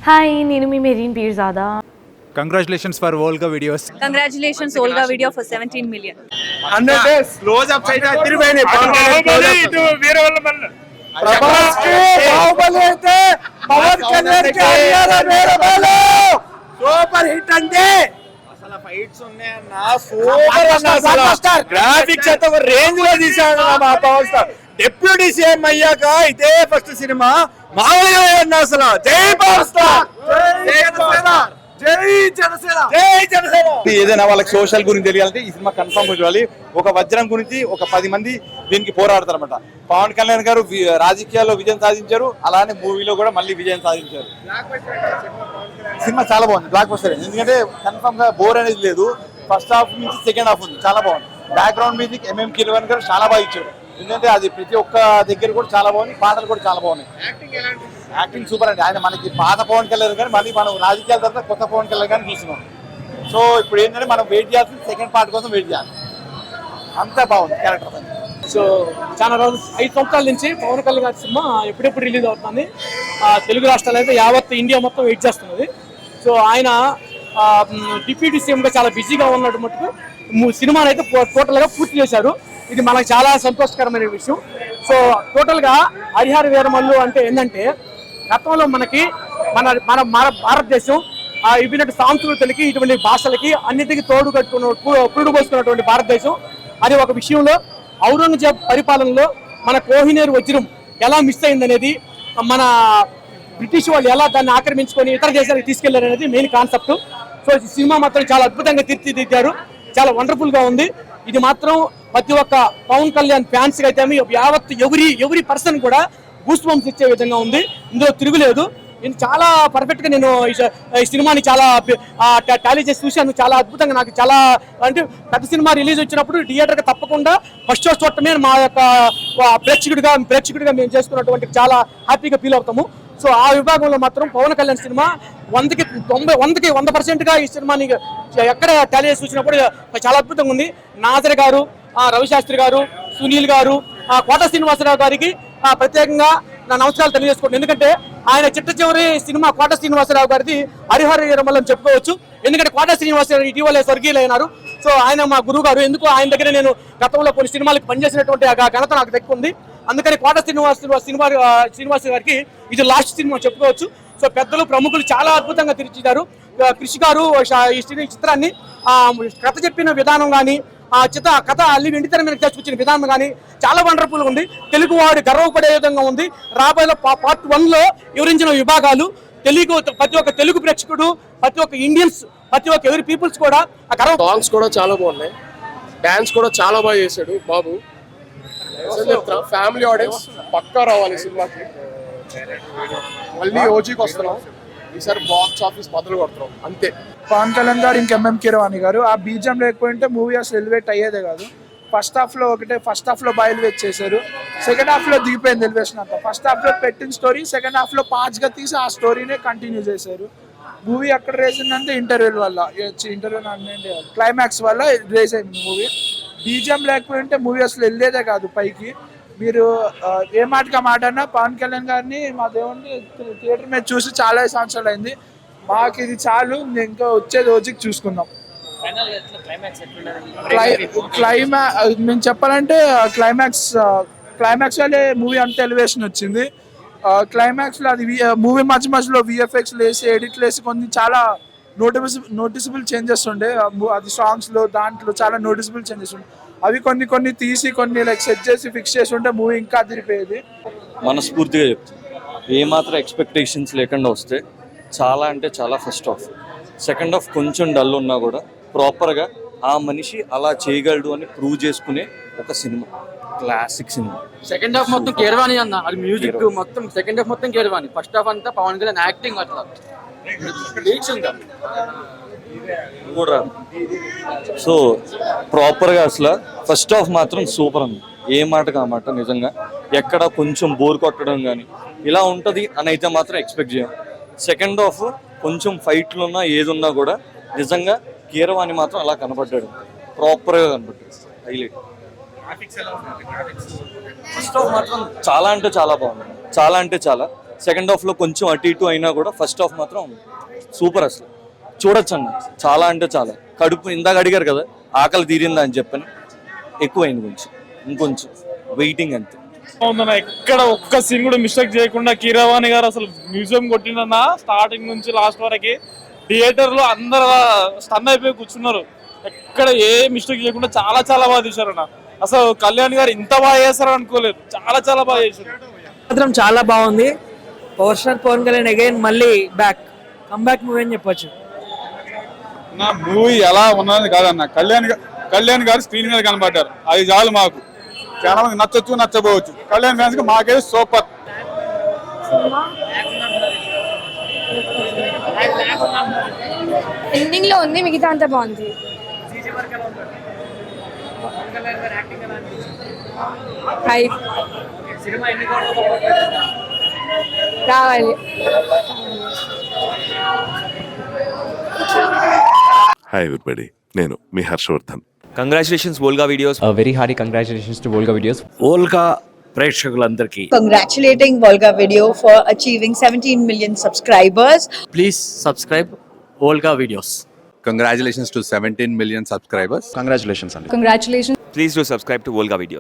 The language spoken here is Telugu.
హాయ్, నేను మీ Mehreen Pirzada. Congratulations for Volga videos. Congratulations, Olga video for 17 million. 100 days close up అయితే తిరిగిపోయినాయి. ప్రభాస్ కి బాహుబలి అయితే పవన్ కళ్యాణ్ కి అయ్యారా వేరబాలు సూపర్ హిట్ అంటే అసలు ఫైట్స్ ఉన్నాయన్న సూపర్ అన్న. అసలు గ్రాఫిక్స్ అయితే ఒక రేంజ్ లో తీసాడు మా పవన్ స్టార్. డిప్యూటీ సీఎం అయ్యాక ఇదే ఫస్ట్ సినిమా మామూలుగా అన్న. అసలు జై పవర్ స్టార్, జై జనసేన, జై జనసేన, జై జనసేన. ఏదైనా వాళ్ళకి సోషల్ గురించి తెలియాలంటే ఈ సినిమా కన్ఫర్మ్ చూడాలి. ఒక వజ్రం గురించి ఒక 10 మంది దీనికి పోరాడతారు అనమాట. పవన్ కళ్యాణ్ గారు రాజకీయాల్లో విజయం సాధించారు, అలానే మూవీలో కూడా మళ్ళీ విజయం సాధించారు. సినిమా చాలా బాగుంది, బ్లాక్ బస్టర్. ఎందుకంటే కన్ఫర్మ్ గా బోర్ అనేది లేదు. ఫస్ట్ హాఫ్ నుంచి సెకండ్ హాఫ్ ఉంది, చాలా బాగుంది. బ్యాక్గ్రౌండ్ మ్యూజిక్ ఎంఎం కీరవాణి గారు చాలా బాగా ఇచ్చారు. ఎందుకంటే అది ప్రతి ఒక్క దగ్గర కూడా చాలా బాగుంది. పాటలు కూడా చాలా బాగున్నాయి. యాక్టింగ్ సూపర్ అండి. ఆయన మనకి పాత పవన్ కళ్యాణ్ కానీ మళ్ళీ మనం రాజకీయాల తర్వాత కొత్త పవన్ కళ్యాణ్ కానీ చూస్తున్నాం. సో ఇప్పుడు ఏంటంటే మనం వెయిట్ చేయాల్సింది సెకండ్ పార్ట్ కోసం వెయిట్ చేయాలి. అంతా బాగుంది క్యారెక్టర్ అని. సో చాలా రోజులు 5 సంవత్సరాల నుంచి పవన్ కళ్యాణ్ గారి సినిమా ఎప్పుడెప్పుడు రిలీజ్ అవుతుంది. తెలుగు రాష్ట్రాలు అయితే యావత్ ఇండియా మొత్తం వెయిట్ చేస్తున్నది. సో ఆయన డిప్యూటీ సీఎంగా చాలా బిజీగా ఉన్నట్టు మటుకు సినిమాను అయితే టోటల్గా పూర్తి చేశారు. ఇది మనకు చాలా సంతోషకరమైన విషయం. సో టోటల్గా హరిహర వీరమల్లు అంటే ఏంటంటే గతంలో మనకి మన భారతదేశం ఇటువంటి సాంస్కృతులకి ఇటువంటి భాషలకి అన్నిటికీ తోడు కట్టుకున్న పురుడు పోసుకున్నటువంటి భారతదేశం. అది ఒక విషయంలో ఔరంగజేబ్ పరిపాలనలో మన కోహినూర్ వజ్రం ఎలా మిస్ అయిందనేది, మన బ్రిటిష్ వాళ్ళు ఎలా దాన్ని ఆక్రమించుకొని ఇతర దేశాలకు తీసుకెళ్లారు అనేది మెయిన్ కాన్సెప్ట్. సో ఈ సినిమా మాత్రం చాలా అద్భుతంగా తీర్చిదిద్దారు, చాలా వండర్ఫుల్గా ఉంది. ఇది మాత్రం ప్రతి ఒక్క పవన్ కళ్యాణ్ ఫ్యాన్స్ అయితే యావత్ ఎవరి పర్సన్ కూడా గూస్ బంప్స్ ఇచ్చే విధంగా ఉంది. ఇందులో తిరుగులేదు. నేను చాలా పర్ఫెక్ట్గా నేను ఈ సినిమాని చాలా టాలీ చేసి చూశాను. చాలా అద్భుతంగా, నాకు చాలా అంటే పెద్ద సినిమా రిలీజ్ వచ్చినప్పుడు థియేటర్కి తప్పకుండా ఫస్ట్ షో చూడటమే మా యొక్క ప్రేక్షకుడిగా మేము చేసుకున్నటువంటి చాలా హ్యాపీగా ఫీల్ అవుతాము. సో ఆ విభాగంలో మాత్రం పవన్ కళ్యాణ్ సినిమా 100% ఈ సినిమాని ఎక్కడ టాలీ చేసి చూసినప్పుడు చాలా అద్భుతంగా ఉంది. నాజర్ గారు, రవిశాస్త్రి గారు, సునీల్ గారు, కోట శ్రీనివాసరావు గారికి ప్రత్యేకంగా నా నమస్కారాలు తెలియజేసుకోండి. ఎందుకంటే ఆయన చిట్ట సినిమా కోట శ్రీనివాసరావు గారిది హరిహర వీరమల్లు అని చెప్పుకోవచ్చు. ఎందుకంటే కోట శ్రీనివాసరావు ఇటీవలే స్వర్గీయులైనారు. సో ఆయన మా గురువు గారు. ఎందుకు ఆయన దగ్గర నేను గతంలో కొన్ని సినిమాలకు పనిచేసినటువంటి ఘనత నాకు దక్కుంది. అందుకని కోట శ్రీనివాస్ గారికి ఇది లాస్ట్ సినిమా చెప్పుకోవచ్చు. సో పెద్దలు ప్రముఖులు చాలా అద్భుతంగా తీర్చిదిద్దారు. కృషి గారు ఈ చిత్రాన్ని కథ చెప్పిన విధానం కానీ, కథ అల్లి వెండితెర మీద తీసుకొచ్చిన విధానం కానీ చాలా వండర్ఫుల్గా ఉంది. తెలుగు వాడు గర్వపడే విధంగా ఉంది. రాబోయే పార్ట్ 1లో వివరించిన విభాగాలు ప్రతి ఒక్క తెలుగు ప్రేక్షకుడు, ప్రతి ఒక్క ఇండియన్స్, ప్రతి ఒక్క ఎవరి పీపుల్స్ కూడా సాంగ్స్ కూడా చాలా బాగున్నాయి. డాన్స్ కూడా చాలా బాగా చేశాడు బాబు. ఫ్యామిలీ ఆడియన్స్ పక్కా రావాలి సినిమాకి. మళ్ళీ ఓజీకి వస్తున్నాం, ఈసారి బాక్స్ ఆఫీస్ మొదలు కొడుతున్నాం అంతే. పవన్ కళ్యాణ్ గారు ఇంకా ఎంఎం కీరవాణి గారు ఆ బీజం లేకపోతే మూవీ అసలు ఎలివేట్ అయ్యేదే కాదు. ఫస్ట్ హాఫ్ లో బాగా ఎలివేట్ చేశారు. సెకండ్ హాఫ్ లో దిగిపోయింది ఎలివేషన్ అంతా. ఫస్ట్ హాఫ్ లో పెట్టిన స్టోరీ సెకండ్ హాఫ్ లో పాజ్గా తీసి ఆ స్టోరీనే కంటిన్యూ చేశారు. మూవీ అక్కడ రేజ్ అయిందంటే ఇంటర్వ్యూ క్లైమాక్స్ వల్ల రేజ్ అయింది మూవీ. బీజం లేకపోతే మూవీ అసలు వెళ్ళేదే కాదు పైకి. మీరు ఏ మాటగా మాట అన్నా పవన్ కళ్యాణ్ గారిని మా దేవుడిని థియేటర్ మీద చూసి చాలా సంవత్సరాలు అయింది. మాకు ఇది చాలు, ఇంకా వచ్చే రోజుకి చూసుకుందాం. మేము చెప్పాలంటే క్లైమాక్స్ వల్లే మూవీ అంత ఎలివేషన్ వచ్చింది. క్లైమాక్స్లో అది మూవీ మధ్యలో విఎఫ్ఎక్స్ వేసి ఎడిట్లు వేసి కొన్ని చాలా నోటిసబుల్ చేంజెస్ ఉండే. అది సాంగ్స్లో దాంట్లో చాలా నోటిసబుల్ చేంజెస్ ఉండే. అవి కొన్ని తీసి కొన్ని సెట్ చేసి ఫిక్స్ చేసి ఉంటే మూవీ ఇంకా అదిరిపోయేది. మనస్ఫూర్తిగా చెప్తాను, ఏమాత్రం ఎక్స్పెక్టేషన్స్ లేకుండా వస్తే చాలా అంటే చాలా ఫస్ట్ హాఫ్. సెకండ్ హాఫ్ కొంచెం డల్ ఉన్నా కూడా ప్రాపర్గా ఆ మనిషి అలా చేయగలడు అని ప్రూవ్ చేసుకునే ఒక cinema, classic cinema. Second half మొత్తం కీరవాణి అన్న, అది మ్యూజిక్ మొత్తం సెకండ్ హాఫ్ మొత్తం కీరవాణి. ఫస్ట్ హాఫ్ అంతా పవన్ కళ్యాణ్ యాక్టింగ్ అట్లా కూడా. సో ప్రాపర్గా అసలు ఫస్ట్ హాఫ్ మాత్రం సూపర్ ఉంది, ఏ మాట కామాట. నిజంగా ఎక్కడ కొంచెం బోర్ కొట్టడం కానీ ఇలా ఉంటుంది అని అయితే మాత్రం ఎక్స్పెక్ట్ చేయం. సెకండ్ హాఫ్ కొంచెం ఫైట్లు ఉన్నా ఏదున్నా కూడా నిజంగా కీరవాణి మాత్రం అలా కనపడ్డాడు, ప్రాపర్గా కనపడ్డాడు. హైలైట్. ఫస్ట్ హాఫ్ మాత్రం చాలా అంటే చాలా బాగుంది, చాలా అంటే చాలా. సెకండ్ హాఫ్లో కొంచెం అటు ఇటు అయినా కూడా ఫస్ట్ హాఫ్ మాత్రం సూపర్. అసలు చూడొచ్చు అన్న, చాలా అంటే చాలా. కడుపు ఇందాక అడిగారు కదా ఆకలి తీరిందా అని చెప్పని, ఎక్కువైంది కొంచెం, ఇంకొంచెం వెయిటింగ్ అంతే. ఉందన్న ఎక్కడ ఒక్క సీన్ కూడా మిస్టేక్ చేయకుండా కీరవాణి గారు అసలు మ్యూజియం కొట్టిందన్న. స్టార్టింగ్ నుంచి లాస్ట్ వరకు థియేటర్ లో అందరు స్టన్ అయిపోయి కూర్చున్నారు. ఎక్కడ ఏ మిస్టేక్ చేయకుండా చాలా చాలా బాగా తీశారన్న. అసలు కళ్యాణ్ గారు ఇంత బాగా చేస్తారని అనుకోలేదు, చాలా చాలా బాగా చేశారు. మాత్రం చాలా బాగుంది. Power star Pawan Kalyan again మళ్ళీ కమ్బ్యాక్ మూవీ అని చెప్పొచ్చు. నా మూవీ ఎలా ఉన్నది కాదన్న, కళ్యాణ్ గారు స్క్రీన్ మీద కనబడ్డారు, అది చాలు మాకు. చాలా మంది నచ్చొచ్చు నచ్చపోవచ్చు, కళ్యాణ్ ఫ్యాన్స్ కి మాకైతే సూపర్. ఎండింగ్ లో ఉంది, మిగతా అంతా బాగుంది. రావాలి. హాయ్ ఎవ్రీబడి, నేను మీ Harshavardhan. Congratulations Volga videos. Very hearty congratulations to Volga videos. Volga ప్రేక్షకులందరికీ Congratulating Volga Video for achieving 17 million subscribers. Please subscribe Volga videos. Congratulations to 17 million subscribers. Congratulations అండి. Congratulations. Please do subscribe to Volga videos.